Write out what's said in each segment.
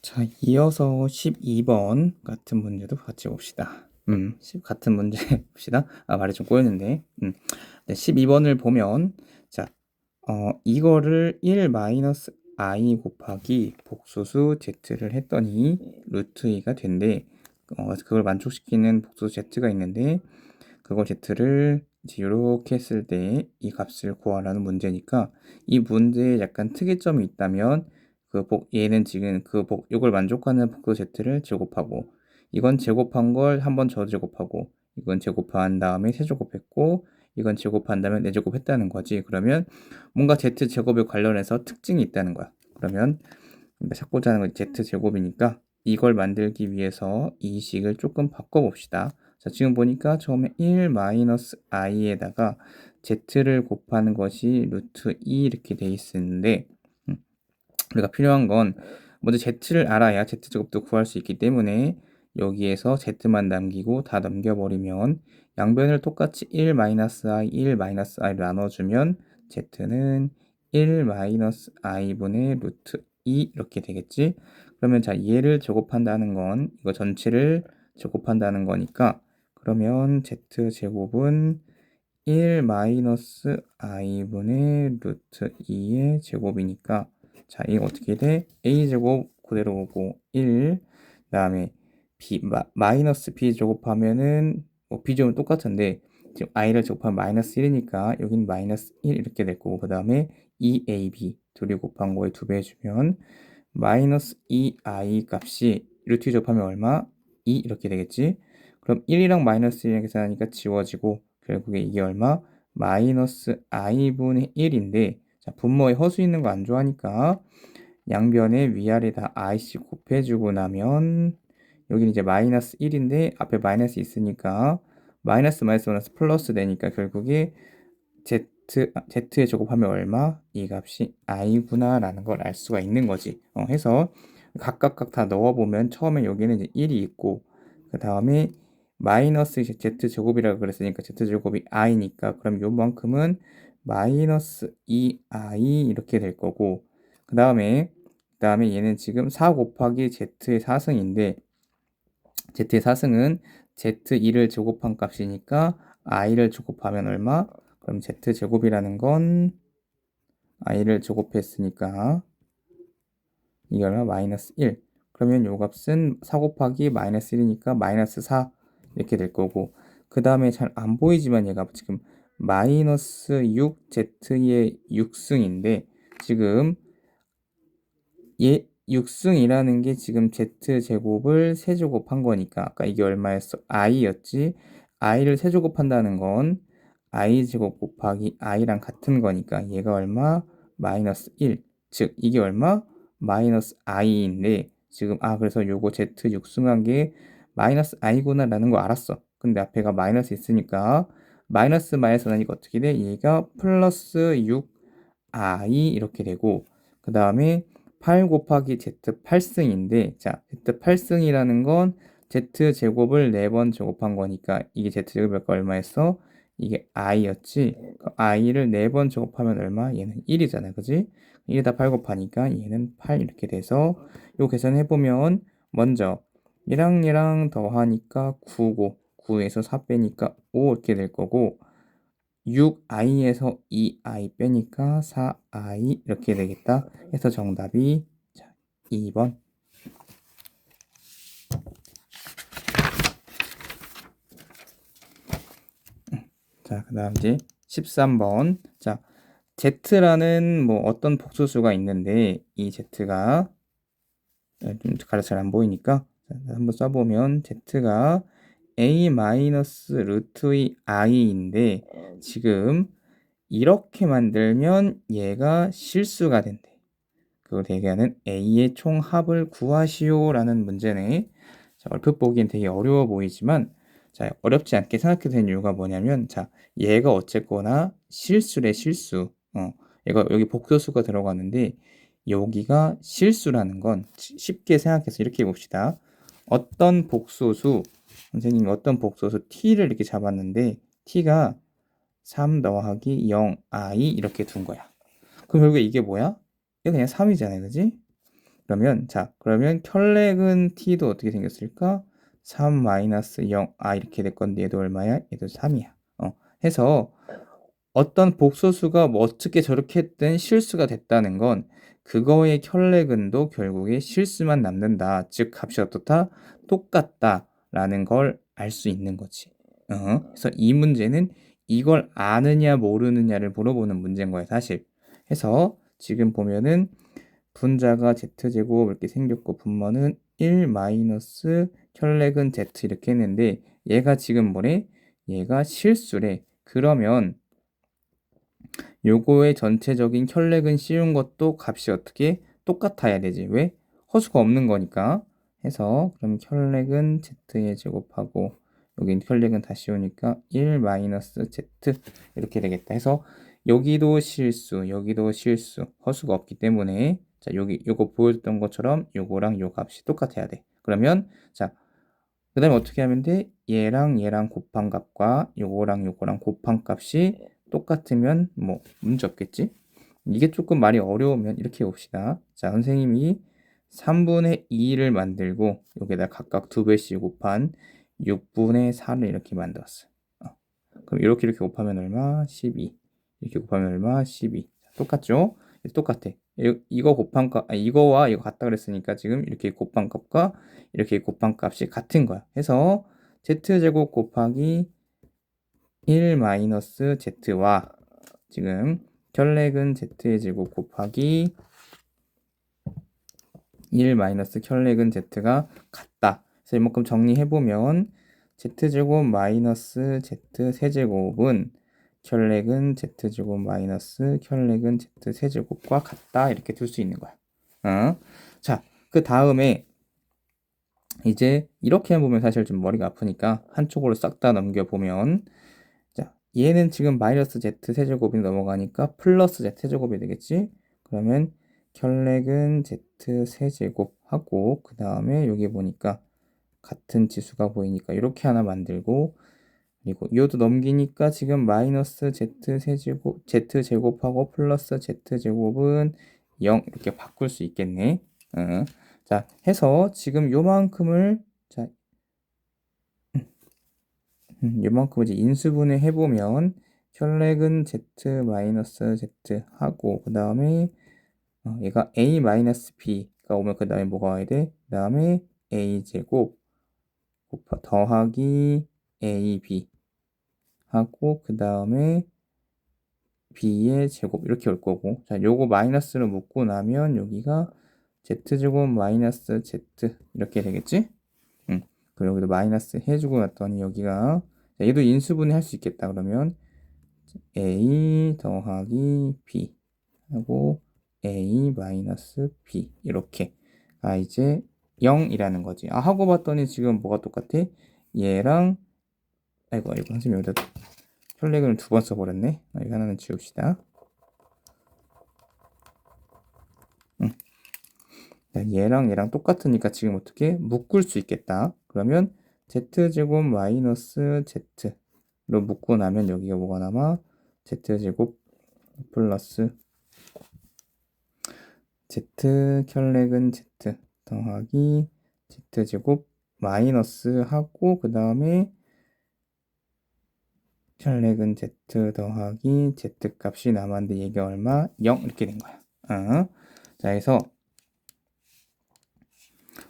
자, 이어서 12번 같은 문제도 같이 봅시다. 같은 문제 봅시다. 말이 좀 꼬였는데. 네, 12번을 보면, 자, 이거를 1-i 곱하기 복소수 z를 했더니 루트 2가 된대. 그걸 만족시키는 복소수 z가 있는데, 그거 z를 이제 이렇게 했을 때 이 값을 구하라는 문제니까, 이 문제에 약간 특이점이 있다면 얘는 지금 이걸 만족하는 복소 z를 제곱하고, 이건 제곱한 걸 한 번 더 제곱하고, 이건 제곱한 다음에 세제곱했고, 이건 제곱한 다음에 네제곱했다는 거지. 그러면 뭔가 z 제곱에 관련해서 특징이 있다는 거야. 그러면 우리가 찾고자 하는 건 z 제곱이니까 이걸 만들기 위해서 이 식을 조금 바꿔봅시다. 자, 지금 보니까 처음에 1-i에다가 z를 곱하는 것이 루트 2 이렇게 돼 있었는데, 우리가 필요한 건 먼저 z를 알아야 z제곱도 구할 수 있기 때문에 여기에서 z만 남기고 다 넘겨버리면 양변을 똑같이 1-i, 1-i로 나눠주면 z는 1-i분의 루트 2 이렇게 되겠지. 그러면 자, 얘를 제곱한다는 건 이거 전체를 제곱한다는 거니까, 그러면 z제곱은 1-i분의 루트 2의 제곱이니까, 자, 이거 어떻게 돼? a제곱 그대로 오고 1, 그 다음에 마이너스 b 제곱하면은 b제곱은 똑같은데 지금 i를 제곱하면 마이너스 1이니까 여긴 마이너스 1 이렇게 될 거고, 그 다음에 2ab 둘이 곱한 거에 2배 해주면 마이너스 2i 값이 루트 2 제곱하면 얼마? 2 이렇게 되겠지? 그럼 1이랑 마이너스 1이랑 계산하니까 지워지고 결국에 이게 얼마? 마이너스 i분의 1인데, 자, 분모에 허수 있는 거 안 좋아하니까 양변에 위아래 다 i씩 곱해주고 나면 여기는 이제 마이너스 1인데 앞에 마이너스 있으니까 마이너스 마이너스 플러스 되니까 결국에 z에 제곱하면 얼마? 이 값이 i구나 라는 걸 알 수가 있는 거지. 해서 각각 다 넣어보면 처음에 여기는 이제 1이 있고, 그 다음에 마이너스 z제곱이라고 그랬으니까 z제곱이 i니까 그럼 요만큼은 마이너스 2i 이렇게 될 거고, 그 다음에 얘는 지금 4 곱하기 z의 4승인데 z의 4승은 z2를 제곱한 값이니까 i를 제곱하면 얼마? 그럼 z제곱이라는 건 i를 제곱했으니까 이게 얼마? 마이너스 1. 그러면 요 값은 4 곱하기 마이너스 1이니까 마이너스 4 이렇게 될 거고, 그 다음에 잘 안 보이지만 얘가 지금 마이너스 6z의 6승인데 지금 얘 6승이라는 게 지금 z제곱을 세제곱한 거니까 아까 이게 얼마였어? i였지. i를 세제곱한다는 건 i제곱 곱하기 i랑 같은 거니까 얘가 얼마? 마이너스 1. 즉 이게 얼마? 마이너스 i인데 지금 그래서 요거 z 6승한 게 마이너스 i구나 라는 거 알았어. 근데 앞에가 마이너스 있으니까 마이너스 마이너스 나니까 어떻게 돼? 얘가 플러스 6i 이렇게 되고, 그 다음에 8 곱하기 z 8승인데, 자, z 8승이라는 건 z 제곱을 4번 제곱한 거니까 이게 z 제곱이 얼마였어? 이게 i였지. i를 4번 제곱하면 얼마? 얘는 1이잖아, 그지? 1에다 8 곱하니까 얘는 8 이렇게 돼서 요 계산해 보면 먼저 얘랑 더하니까 9고 9에서 4 빼니까 5 이렇게 될 거고, 6i에서 2i 빼니까 4i 이렇게 되겠다. 해서 정답이 2번. 자, 그 다음 이제 13번. 자, z라는 뭐 어떤 복소수가 있는데 이 z가 좀 가려 잘 안 보이니까 한번 써보면 z가 a 마이너스 루트의 i인데 지금 이렇게 만들면 얘가 실수가 된대. 그걸 대개하는 a의 총합을 구하시오 라는 문제네. 자, 얼핏 보기엔 되게 어려워 보이지만, 자, 어렵지 않게 생각해도 되는 이유가 뭐냐면, 자, 얘가 어쨌거나 실수래, 실수. 얘가 여기 복소수가 들어가는데 여기가 실수라는 건 쉽게 생각해서 이렇게 봅시다. 어떤 복소수, 선생님이 어떤 복소수 t를 이렇게 잡았는데 t가 3 더하기 0i 이렇게 둔 거야. 그럼 결국에 이게 뭐야? 이게 그냥 3이잖아요, 그지? 그러면 혈렉은 t도 어떻게 생겼을까? 3 0 이렇게 될 건데 얘도 얼마야? 얘도 3이야. 해서 어떤 복소수가 뭐 어떻게 저렇게 했든 실수가 됐다는 건 그거의 혈렉은도 결국에 실수만 남는다. 즉 값이 어떻다? 똑같다라는 걸 알 수 있는 거지. 그래서 이 문제는 이걸 아느냐 모르느냐를 물어보는 문제인 거야, 사실. 해서 지금 보면은 분자가 z제곱 이렇게 생겼고 분모는 1 마이너스 혈렉은 z 이렇게 했는데 얘가 지금 뭐래? 얘가 실수래. 그러면 요거의 전체적인 혈렉은 씌운 것도 값이 어떻게 똑같아야 되지. 왜? 허수가 없는 거니까. 해서 그럼 혈렉은 z의 제곱하고 여긴 혈렉은 다 씌우니까 1 마이너스 z 이렇게 되겠다. 해서 여기도 실수, 여기도 실수, 허수가 없기 때문에 자 여기 요거 보여줬던 것처럼 요거랑 요 값이 똑같아야 돼. 그러면 자 그 다음에 어떻게 하면 돼? 얘랑 얘랑 곱한 값과 요거랑 곱한 값이 똑같으면 뭐 문제 없겠지? 이게 조금 말이 어려우면 이렇게 봅시다. 자, 선생님이 3분의 2를 만들고 여기다 각각 2배씩 곱한 6분의 4를 이렇게 만들었어. 그럼 이렇게 곱하면 얼마? 12. 이렇게 곱하면 얼마? 12. 똑같죠? 똑같아. 이거 곱한 값, 이거와 이거 같다 그랬으니까 지금 이렇게 곱한 값과 이렇게 곱한 값이 같은 거야. 해서 z제곱 곱하기 1 마이너스 z와 지금 혈렉은 z의 제곱 곱하기 1 마이너스 혈렉은 z가 같다. 그래서 이만큼 정리해보면 z제곱 마이너스 z 세제곱은 혈렉은 z제곱 마이너스 혈렉은 z 세제곱과 같다. 이렇게 둘 수 있는 거야. 자, 그 다음에 이제 이렇게 해보면 사실 좀 머리가 아프니까 한쪽으로 싹 다 넘겨보면 자, 얘는 지금 마이너스 z 세제곱이 넘어가니까 플러스 z 세제곱이 되겠지? 그러면 혈렉은 z 세제곱 하고 그 다음에 여기 보니까 같은 지수가 보이니까 이렇게 하나 만들고 그리고 이것도 넘기니까 지금 마이너스 z 세제곱 z 제곱하고 플러스 z 제곱은 0 이렇게 바꿀 수 있겠네. 자, 해서 지금 요만큼을 자 요만큼 이제 인수분해 해보면 혈렉은 z 마이너스 z 하고 그 다음에 얘가 a 마이너스 b가 오면 그 다음에 뭐가 와야 돼? 그 다음에 a 제곱 더하기 ab 하고 그 다음에 b의 제곱 이렇게 올 거고 자 요거 마이너스로 묶고 나면 여기가 z제곱 마이너스 z 이렇게 되겠지? 그리고 여기도 마이너스 해주고 났더니 여기가 자, 얘도 인수분해 할 수 있겠다. 그러면 a 더하기 b 하고 a 마이너스 b 이렇게 이제 0이라는 거지. 하고 봤더니 지금 뭐가 똑같아? 얘랑 아이고 선생님 여기다 혈렉을 2번 써버렸네. 여기 하나는 지웁시다. 얘랑 얘랑 똑같으니까 지금 어떻게 묶을 수 있겠다. 그러면 z제곱 마이너스 z로 묶고 나면 여기가 뭐가 남아? z제곱 플러스 z 혈렉은 z 더하기 z제곱 마이너스 하고 그 다음에 혈렉은 z 더하기 z 값이 남았는데 얘가 얼마? 0 이렇게 된 거야. 자, 그래서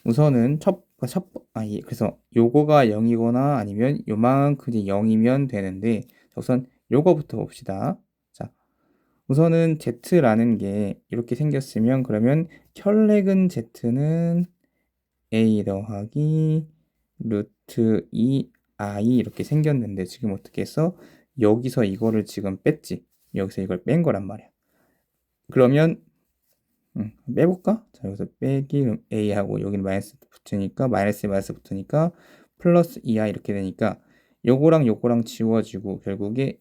우선은 그래서 요거가 0이거나 아니면 요만큼이 0이면 되는데 우선 요거부터 봅시다. 자, 우선은 z라는 게 이렇게 생겼으면 그러면 혈렉은 z는 a 더하기 루트 2i 이렇게 생겼는데 지금 어떻게 했어? 여기서 이거를 지금 뺐지. 여기서 이걸 뺀 거란 말이야. 그러면 빼볼까? 자, 여기서 빼기 a하고 여기는 마이너스 붙으니까 마이너스 붙으니까 플러스 2i 이렇게 되니까 요거랑 지워지고 결국에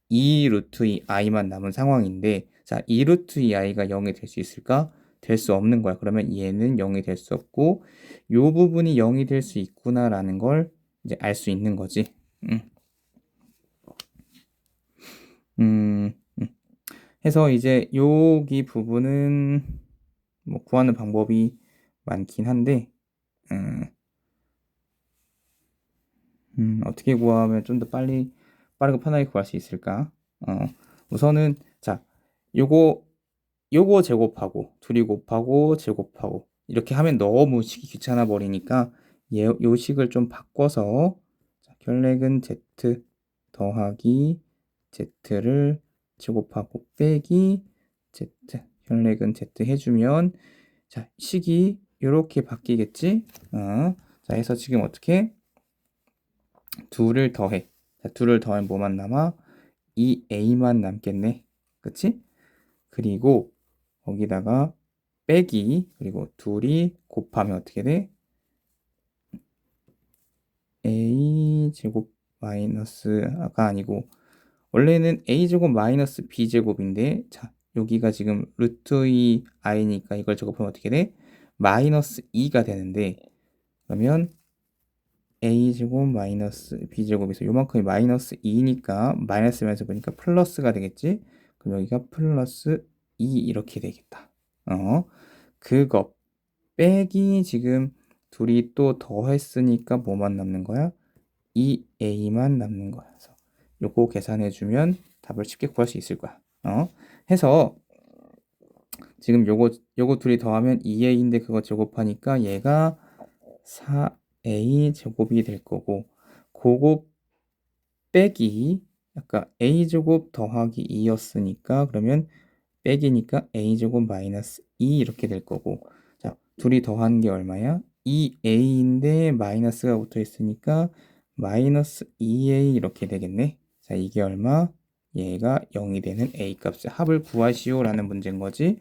2 루트 2i만 남은 상황인데 자, 2 루트 2i가 0이 될 수 있을까? 될 수 없는 거야. 그러면 얘는 0이 될 수 없고 요 부분이 0이 될 수 있구나라는 걸 이제 알 수 있는 거지. 해서 이제 여기 부분은 뭐 구하는 방법이 많긴 한데 어떻게 구하면 좀 더 빠르고 편하게 구할 수 있을까? 우선은 자, 요거 제곱하고 둘이 곱하고 제곱하고 이렇게 하면 너무 식이 귀찮아 버리니까 요 식을 좀 바꿔서 자, 결례근 z 더하기 z를 제곱하고 빼기 z 결례근 z 해주면 자, 식이 요렇게 바뀌겠지? 자, 해서 지금 어떻게 둘을 더해. 자, 둘을 더하면 뭐만 남아? 2a만 남겠네. 그치? 그리고 거기다가 빼기 그리고 둘이 곱하면 어떻게 돼? a 제곱 마이너스가 아니고 원래는 a 제곱 마이너스 b 제곱인데 자 여기가 지금 루트 2 i니까 이걸 제곱하면 어떻게 돼? 마이너스 2가 되는데 그러면 a 제곱 마이너스 b 제곱에서 요만큼이 마이너스 2니까 마이너스면서 보니까 플러스가 되겠지? 그럼 여기가 플러스 2 이렇게 되겠다. 그거 빼기 지금 둘이 또 더했으니까 뭐만 남는 거야? 2a만 남는 거야. 그래서 요거 계산해주면 답을 쉽게 구할 수 있을 거야. 해서 지금 요거 둘이 더하면 2a인데 그거 제곱하니까 얘가 4a 제곱이 될 거고 그거 빼기 아까 a 제곱 더하기 2였으니까 그러면 빼기니까 a 제곱 마이너스 2 이렇게 될 거고 자 둘이 더한 게 얼마야? 2a인데 마이너스가 붙어 있으니까 마이너스 2a 이렇게 되겠네. 자 이게 얼마? 얘가 0이 되는 a 값의 합을 구하시오 라는 문제인 거지.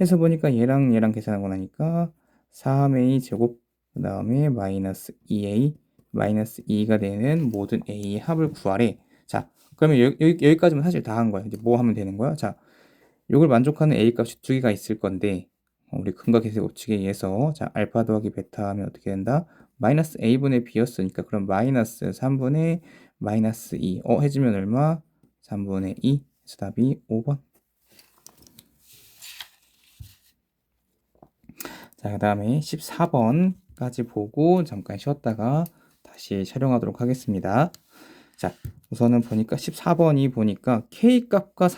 해서 보니까 얘랑 얘랑 계산하고 나니까 3a 제곱 그 다음에 마이너스 2a 마이너스 2가 되는 모든 a의 합을 구하래. 자 그러면 여기까지는 사실 다 한 거야. 이제 뭐 하면 되는 거야? 자 요걸 만족하는 a 값이 두 개가 있을 건데 우리 근과 계수의 법칙에 의해서 자 알파 더하기 베타 하면 어떻게 된다? 마이너스 a분의 b였으니까 그럼 마이너스 3분의 마이너스 2 해주면 얼마? 3분의 2 그래서 답이 5번. 자, 그 다음에 14번까지 보고 잠깐 쉬었다가 다시 촬영하도록 하겠습니다. 자, 우선은 보니까 14번이 보니까 K값과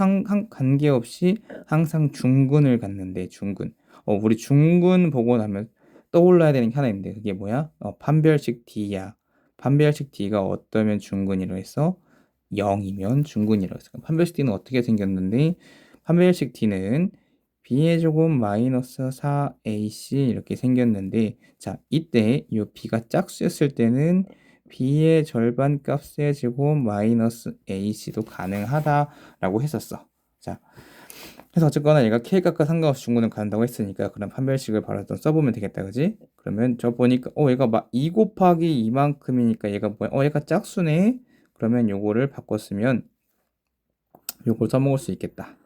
관계없이 항상 중근을 갖는데 중근. 우리 중근 보고 나면 떠올라야 되는 게 하나 있는데 그게 뭐야? 판별식 D야. 판별식 D가 어떠면 중근이라고 했어? 0이면 중근이라고 했어. 판별식 D는 어떻게 생겼는데 판별식 D는 b의 제곱 마이너스 4ac 이렇게 생겼는데 자 이때 이 b가 짝수였을 때는 b의 절반 값의 제곱 마이너스 ac도 가능하다라고 했었어. 자 그래서 어쨌거나 얘가 k값과 상관없이 중근을 갖는다고 했으니까 그럼 판별식을 바로 좀 써보면 되겠다 그지? 그러면 저 보니까 얘가 2 곱하기 이만큼이니까 얘가 뭐야? 얘가 짝수네? 그러면 요거를 바꿨으면 요걸 써먹을 수 있겠다.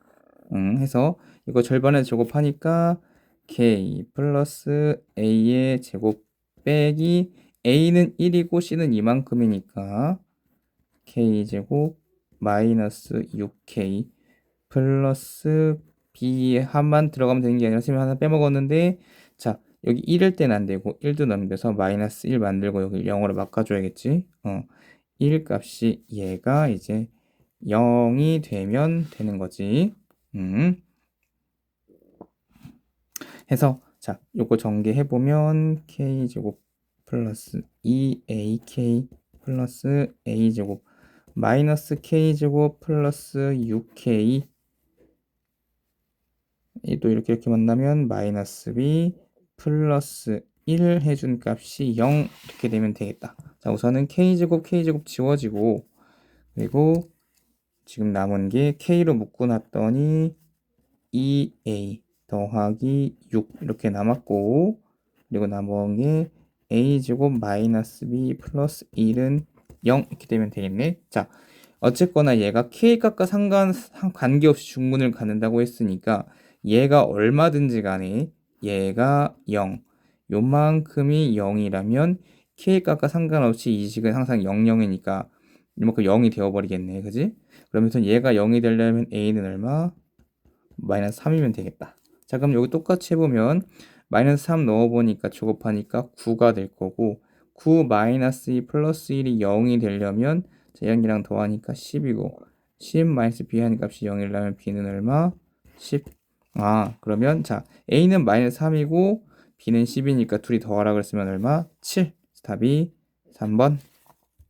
해서 이거 절반에 제곱하니까 k 플러스 a의 제곱 빼기 a는 1이고 c는 이만큼이니까 k 제곱 마이너스 6k 플러스 b의 합만 들어가면 되는 게 아니라 선생님이 하나 빼먹었는데 자 여기 1일 때는 안 되고 1도 넘겨서 마이너스 1 만들고 여기 0으로 바꿔줘야겠지. 1 값이 얘가 이제 0이 되면 되는 거지. 해서 자 요거 전개해 보면 k제곱 플러스 2ak 플러스 a제곱 마이너스 k제곱 플러스 6k 또 이렇게 만나면 마이너스 b 플러스 1 해준 값이 0 이렇게 되면 되겠다. 자 우선은 k제곱 지워지고 그리고 지금 남은 게 k로 묶어놨더니 2a 더하기 6 이렇게 남았고 그리고 남은 게 a제곱 마이너스 b 플러스 1은 0 이렇게 되면 되겠네. 자 어쨌거나 얘가 k값과 관계없이 중근을 갖는다고 했으니까 얘가 얼마든지 간에 얘가 0 요만큼이 0이라면 k값과 상관없이 이 식은 항상 0, 0이니까 이만큼 0이 되어버리겠네 그지? 그러면서 얘가 0이 되려면 a는 얼마? 마이너스 3이면 되겠다. 자, 그럼 여기 똑같이 해보면 마이너스 3 넣어보니까 제곱하니까 9가 될 거고 9 마이너스 2 플러스 1이 0이 되려면 자, 0이랑 더하니까 10이고 10 마이너스 b 하는 값이 0이라면 b는 얼마? 10. 그러면 자 a는 마이너스 3이고 b는 10이니까 둘이 더하라 그랬으면 얼마? 7. 답이 3번.